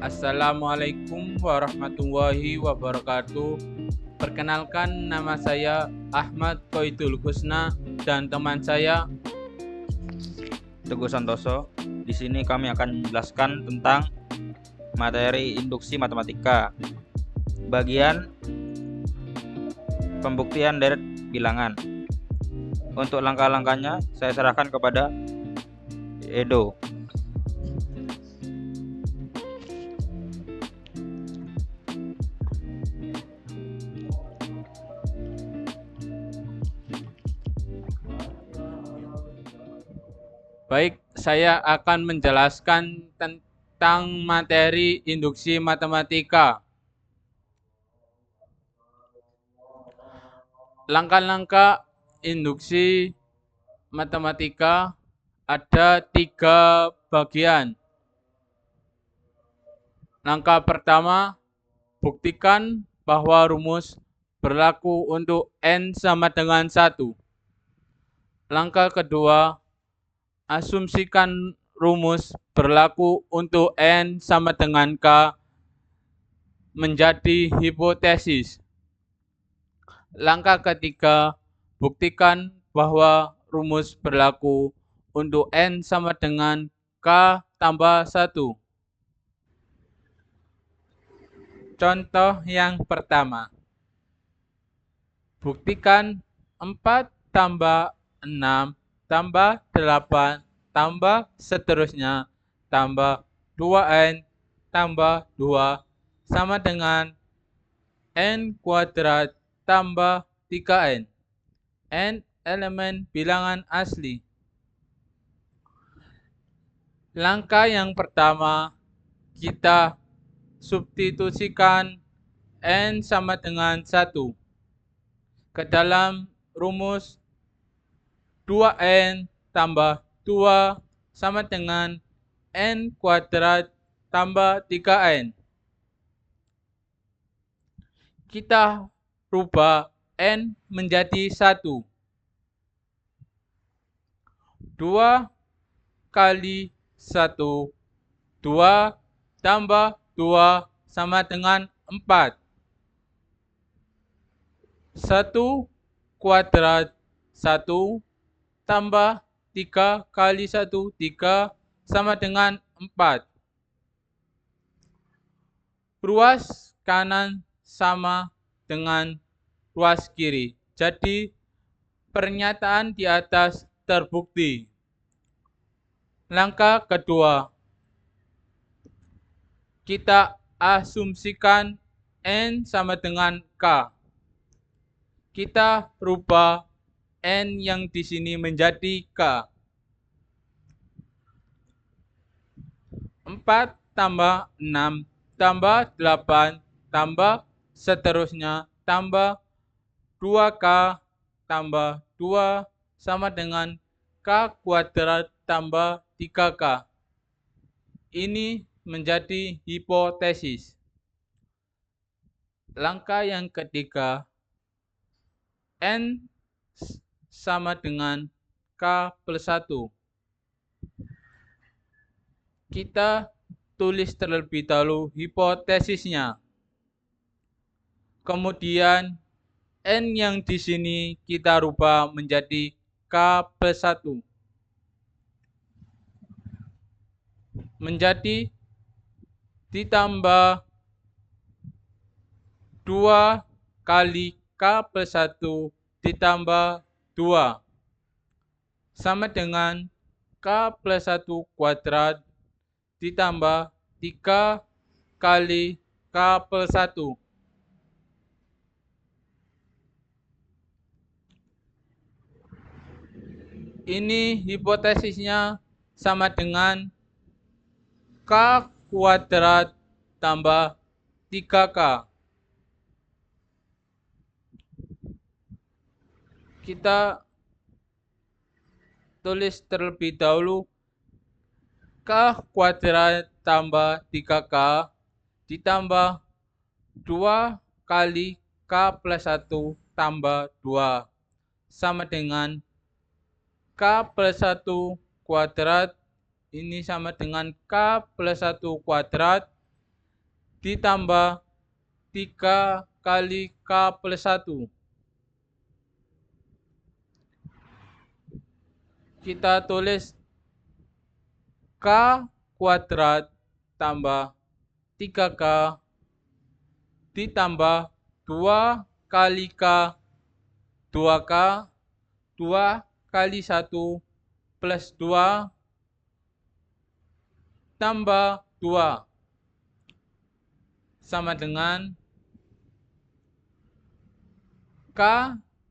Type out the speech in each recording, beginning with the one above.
Assalamualaikum warahmatullahi wabarakatuh. Perkenalkan, nama saya Ahmad Koidul Husna dan teman saya. Teguh Santoso. Di sini kami akan menjelaskan tentang materi induksi matematika, bagian pembuktian deret bilangan. Untuk langkah-langkahnya saya serahkan kepada Edo. Baik, saya akan menjelaskan tentang materi induksi matematika. Langkah-langkah induksi matematika ada 3 bagian. Langkah pertama, buktikan bahwa rumus berlaku untuk N sama dengan 1. Langkah kedua, asumsikan rumus berlaku untuk N sama dengan K menjadi hipotesis. Langkah ketiga, buktikan bahwa rumus berlaku untuk N sama dengan K tambah 1. Contoh yang pertama, buktikan 4 tambah 6 tambah 8 tambah seterusnya tambah 2N tambah 2 sama dengan N kuadrat tambah 3N. N elemen bilangan asli. Langkah yang pertama, kita substitusikan N sama dengan 1 ke dalam rumus 2N tambah 2 sama dengan N kuadrat tambah 3N. Kita rubah N menjadi 1. 2 kali 1, 2 tambah 2 sama dengan 4. 1 kuadrat 1 tambah 3 kali 1, 3 sama dengan 4. Ruas kanan sama dengan ruas kiri. Jadi pernyataan di atas terbukti. Langkah kedua, kita asumsikan N sama dengan K. Kita rubah N yang di sini menjadi K. 4 tambah 6 tambah 8 tambah seterusnya tambah 2K tambah 2 sama dengan K kuadrat tambah 3K. Ini menjadi hipotesis. Langkah yang ketiga, N sama dengan K plus 1. Kita tulis terlebih dahulu hipotesisnya. Kemudian N yang di sini kita rubah menjadi K plus 1. Menjadi ditambah 2 kali K plus 1 ditambah 2 sama dengan K plus 1 kuadrat ditambah 3 kali K plus 1. Ini hipotesisnya sama dengan K kuadrat tambah 3K. Kita tulis terlebih dahulu K kuadrat tambah 3K ditambah 2 kali K plus 1 tambah 2 sama dengan K plus 1 kuadrat, ini sama dengan K plus 1 kuadrat ditambah 3 kali K plus 1. Kita tulis K kuadrat tambah 3K ditambah 2 kali K, 2K, 2 kali 1 plus 2 tambah 2 sama dengan K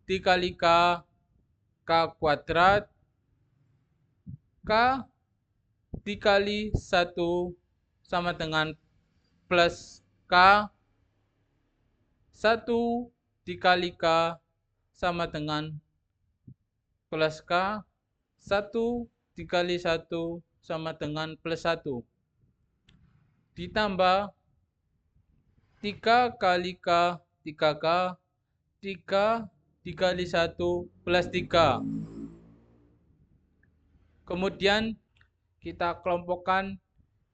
dikali K, K kuadrat, K dikali 1 sama dengan plus K, 1 dikali K sama dengan plus K, 1 dikali 1 sama dengan plus 1. Ditambah 3 kali K, 3K, 3 dikali 1 plus 3. Kemudian kita kelompokkan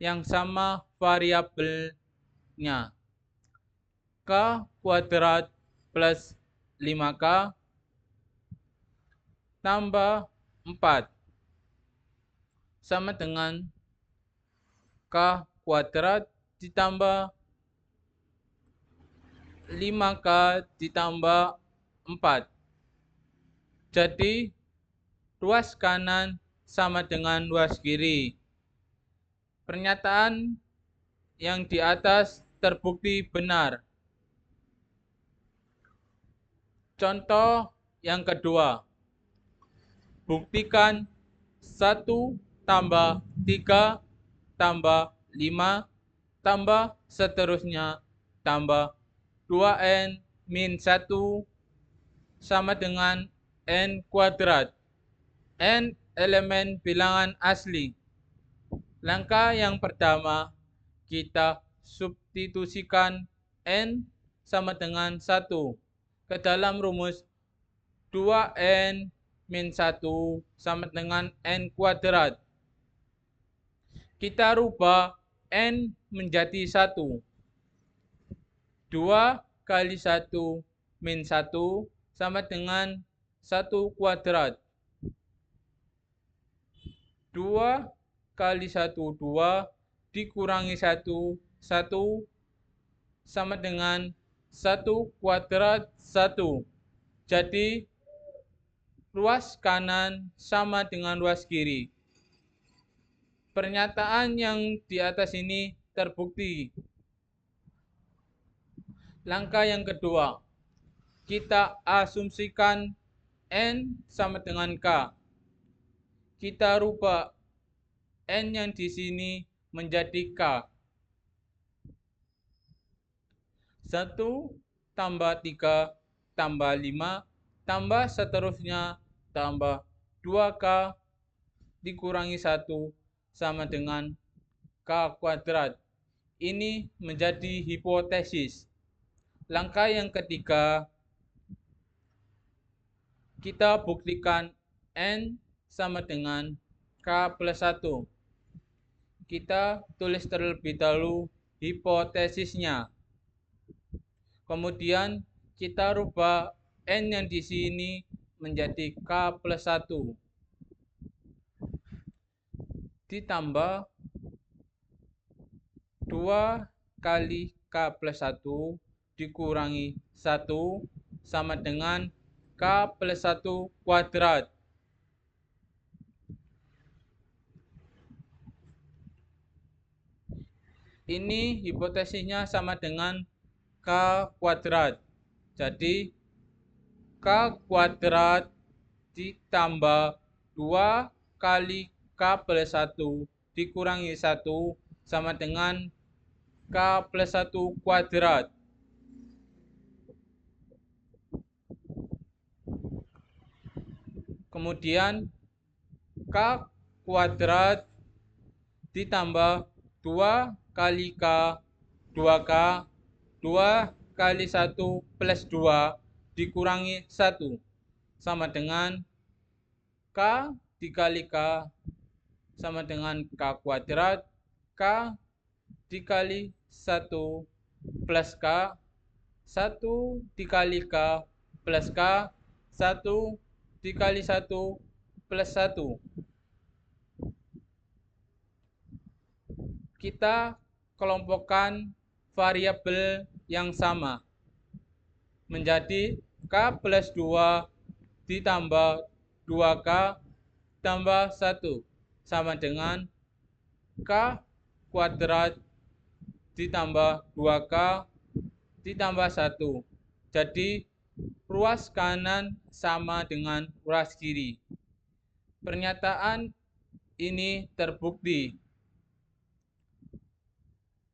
yang sama variabelnya. K kuadrat plus 5K tambah 4 sama dengan K kuadrat ditambah 5K ditambah 4. Jadi ruas kanan sama dengan ruas kiri. Pernyataan yang di atas terbukti benar. Contoh yang kedua. Buktikan 1 tambah 3 tambah 5 tambah seterusnya tambah 2N min 1 sama dengan N kuadrat. N elemen bilangan asli. Langkah yang pertama, kita substitusikan N sama dengan 1 ke dalam rumus 2N min 1 sama dengan N kuadrat. Kita rubah N menjadi 1. 2 kali 1 min 1 sama dengan 1 kuadrat. 2 kali 1, 2 dikurangi 1, 1 sama dengan 1 kuadrat 1. Jadi ruas kanan sama dengan ruas kiri. Pernyataan yang di atas ini terbukti. Langkah yang kedua, kita asumsikan N sama dengan K. Kita rubah N yang di sini menjadi K. 1 tambah 3 tambah 5 tambah seterusnya tambah 2K dikurangi 1 sama dengan K kuadrat. Ini menjadi hipotesis. Langkah yang ketiga, kita buktikan N sama dengan K plus 1. Kita tulis terlebih dahulu hipotesisnya. Kemudian kita rubah N yang di sini menjadi K plus 1. Ditambah 2 kali K plus 1 dikurangi 1 sama dengan K plus 1 kuadrat. Ini hipotesisnya sama dengan K kuadrat. Jadi K kuadrat ditambah 2 kali K plus 1 dikurangi 1 sama dengan K plus 1 kuadrat. Kemudian K kuadrat ditambah 2 kali K, 2K, 2 kali 1 plus 2 dikurangi 1 sama dengan K dikali K sama dengan K kuadrat, K dikali 1 plus K, 1 dikali K plus K, 1 dikali 1 plus 1. Kita kelompokkan variabel yang sama menjadi K plus 2 ditambah 2K tambah 1 sama dengan K kuadrat ditambah 2K ditambah 1. Jadi ruas kanan sama dengan ruas kiri. Pernyataan ini terbukti.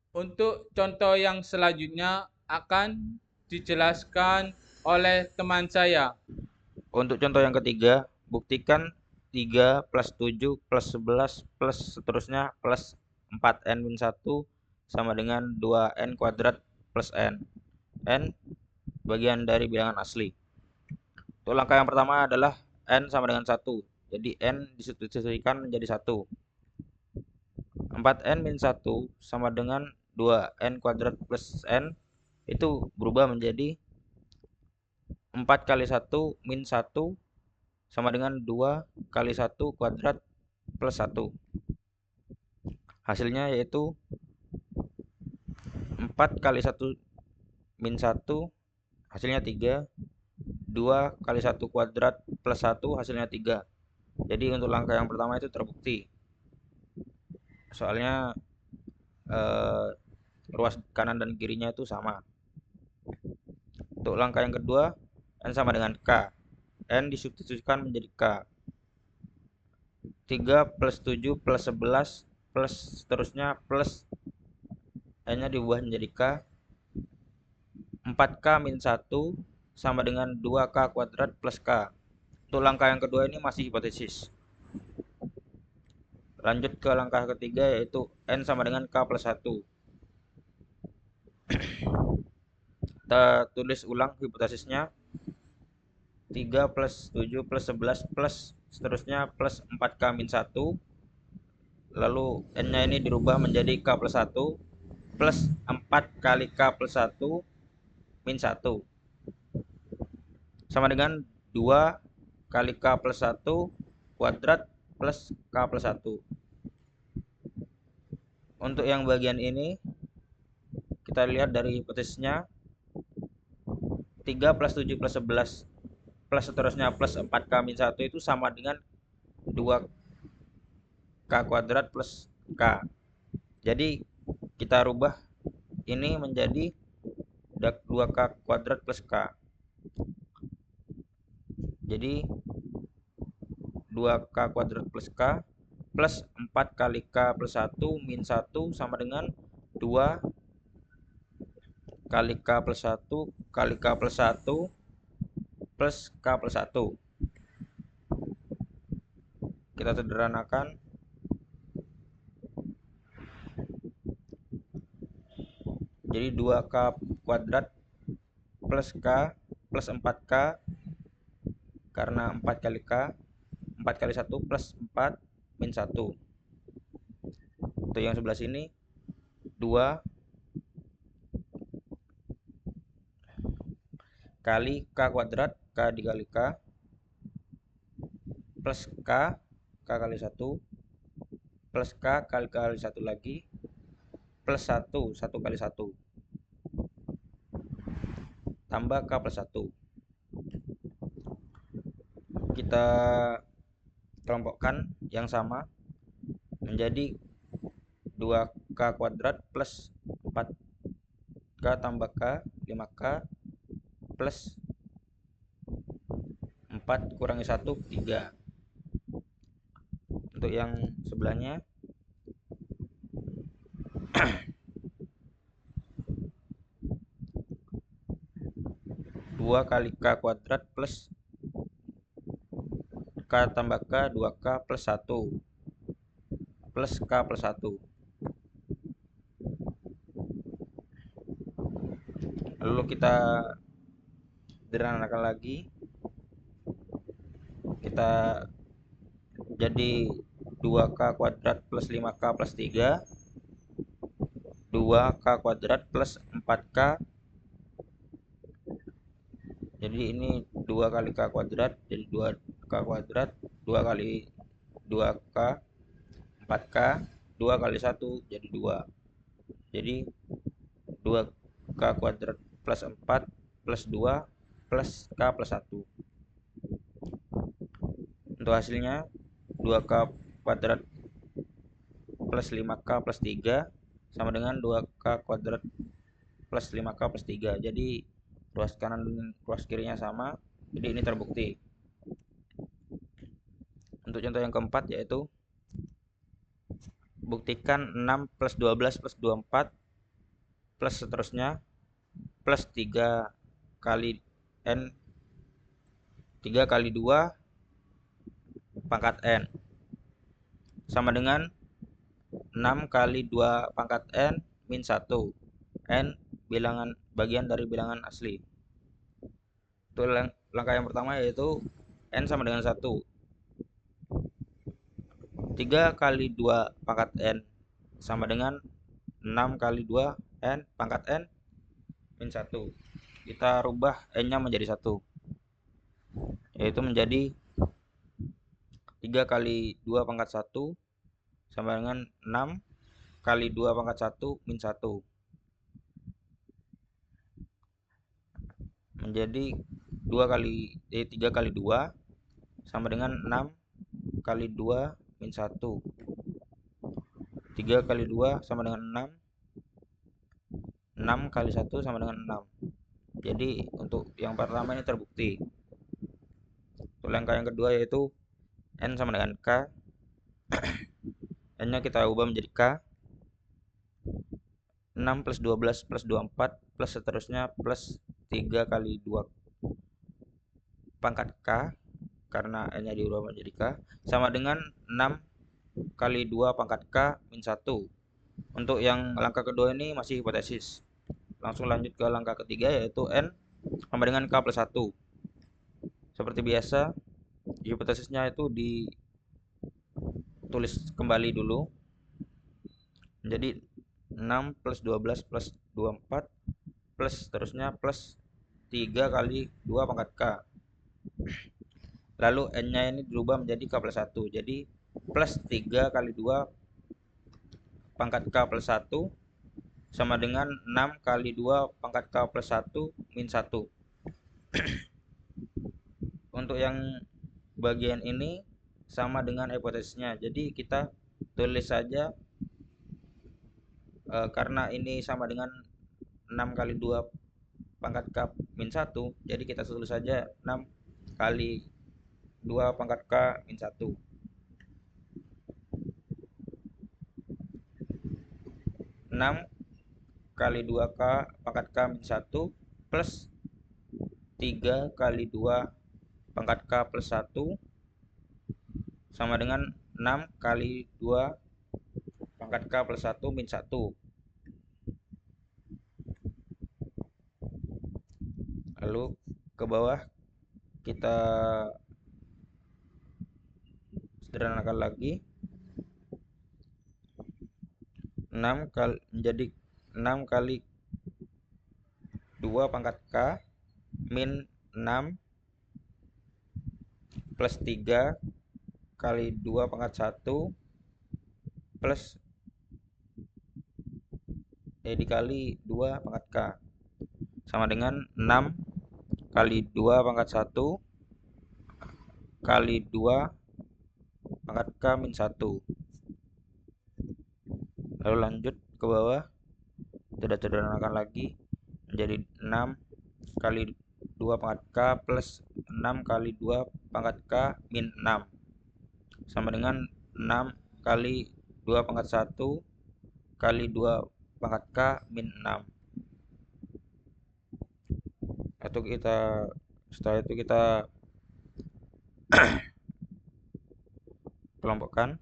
Untuk contoh yang selanjutnya akan dijelaskan oleh teman saya. Untuk contoh yang ketiga, buktikan 3 plus 7 plus 11 plus seterusnya plus 4n-1 sama dengan 2n kuadrat plus n. N bagian dari bilangan asli. Untuk langkah yang pertama adalah n sama dengan 1. Jadi n disubstitusikan menjadi 1. 4n-1 sama dengan 2n kuadrat plus n itu berubah menjadi 4 kali 1 min 1 sama dengan 2 kali 1 kuadrat plus 1. Hasilnya yaitu 4 kali 1 min 1 hasilnya 3. 2 kali 1 kuadrat plus 1 hasilnya 3. Jadi untuk langkah yang pertama itu terbukti. Soalnya ruas kanan dan kirinya itu sama. Untuk langkah yang kedua, n sama dengan K. N disubstitusikan menjadi K. 3 plus 7 plus 11 plus seterusnya plus n-nya diubah menjadi K. 4K min 1 sama dengan 2K kuadrat plus K. Untuk langkah yang kedua ini masih hipotesis. Lanjut ke langkah ketiga yaitu n sama dengan K plus 1. Kita tulis ulang hipotesisnya. 3 plus 7 plus 11 plus seterusnya plus 4K min 1. Lalu n-nya ini dirubah menjadi K plus 1 plus 4 kali K plus 1 min 1 sama dengan 2 kali K plus 1 kuadrat plus K plus 1. Untuk yang bagian ini kita lihat dari hipotesisnya 3 plus 7 plus 11 plus seterusnya plus 4K min 1 itu sama dengan 2K kuadrat plus K. Jadi kita rubah ini menjadi 2K kuadrat plus K. Jadi 2K kuadrat plus K plus 4 kali K plus 1 min 1 sama dengan 2 kali K plus 1 kali K plus 1 plus K plus 1. Kita sederhanakan. Jadi 2K kuadrat plus K plus 4K karena 4 kali K 4 kali 1 plus 4 min 1. Untuk yang sebelah sini 2 kali K kuadrat, K dikali K plus K kali 1 plus K kali 1 lagi plus 1 kali 1 tambah K plus 1. Kita kelompokkan yang sama menjadi 2K kuadrat plus 4K tambah K 5K plus 4 kurangi 1 3. Untuk yang sebelahnya 2 kali K kuadrat plus K tambah K 2K plus 1 plus K plus 1. Lalu kita sederhanakan lagi. Kita jadi 2K kuadrat plus 5K plus 3 2K kuadrat plus 4K. Jadi ini 2 kali K kuadrat, jadi 2K kuadrat, 2 kali 2K, 4K, 2 kali 1 jadi 2. Jadi 2K kuadrat plus 4 plus 2 plus K plus 1. Untuk hasilnya 2K kuadrat plus 5K plus 3 sama dengan 2K kuadrat plus 5K plus 3. Jadi ruas kanan dan ruas kirinya sama, jadi ini terbukti. Untuk contoh yang keempat yaitu buktikan 6 plus 12 plus 24 plus seterusnya plus 3 kali N 3 kali 2 pangkat N sama dengan 6 kali 2 pangkat N min 1. N bilangan bagian dari bilangan asli. Itu langkah yang pertama yaitu N sama dengan 1. 3 kali 2 pangkat N sama dengan 6 kali 2 N pangkat N min 1. Kita rubah N-nya menjadi 1, yaitu menjadi 3 kali 2 pangkat 1 sama dengan 6 kali 2 pangkat 1 min 1. Menjadi 3 kali 2 sama dengan 6 kali 2 min 1. 3 kali 2 sama dengan 6. 6 kali 1 sama dengan 6. Jadi untuk yang pertama ini terbukti. Untuk langkah yang kedua yaitu N sama dengan K. N-nya kita ubah menjadi K. 6 plus 12 plus 24 plus seterusnya plus 3 kali 2 pangkat K, karena N-nya diubah menjadi K, sama dengan 6 kali 2 pangkat K min 1. Untuk yang langkah kedua ini masih hipotesis. Langsung lanjut ke langkah ketiga yaitu N sama dengan K plus 1. Seperti biasa, hipotesisnya itu ditulis kembali dulu. Jadi 6 plus 12 plus 24 plus seterusnya plus 3 kali 2 pangkat K. Lalu N-nya ini dirubah menjadi K plus 1. Jadi plus 3 kali 2 pangkat K plus 1 sama dengan 6 kali 2 pangkat K plus 1 min 1. Untuk yang bagian ini sama dengan hipotesisnya. Jadi kita tulis saja karena ini sama dengan 6 kali 2 pangkat K min 1. Jadi kita tulis saja 6 kali 2 pangkat K min 1. 6 kali 2K pangkat K min 1 plus 3 kali 2 pangkat K plus 1 sama dengan 6 kali 2 pangkat K plus 1 min 1. Lalu ke bawah kita sederhanakan lagi. 6 kali menjadi 6 kali 2 pangkat K min 6 plus 3 kali 2 pangkat 1 plus dikali 2 pangkat K sama dengan 6 kali 2 pangkat 1 kali 2 pangkat K min 1. Lalu lanjut ke bawah, kita sederhanakan lagi menjadi 6 kali 2 pangkat K plus 6 kali 2 pangkat K min 6 sama dengan 6 kali 2 pangkat 1 kali 2 pangkat K min 6. Atau setelah itu kita kelompokkan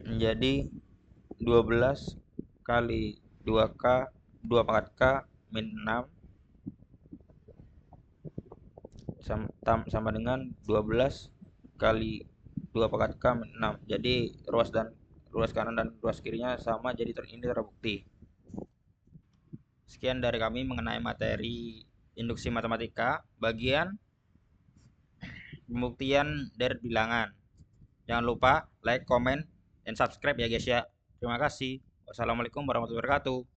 menjadi 12 kali 2K 2 pangkat K min 6 sama dengan 12 kali 2 pangkat K min 6. Jadi ruas ruas kanan dan ruas kirinya sama, jadi ini terbukti. Sekian dari kami mengenai materi induksi matematika bagian pembuktian dari bilangan. Jangan lupa like, comment, dan subscribe ya guys ya. Terima kasih. Wassalamualaikum warahmatullahi wabarakatuh.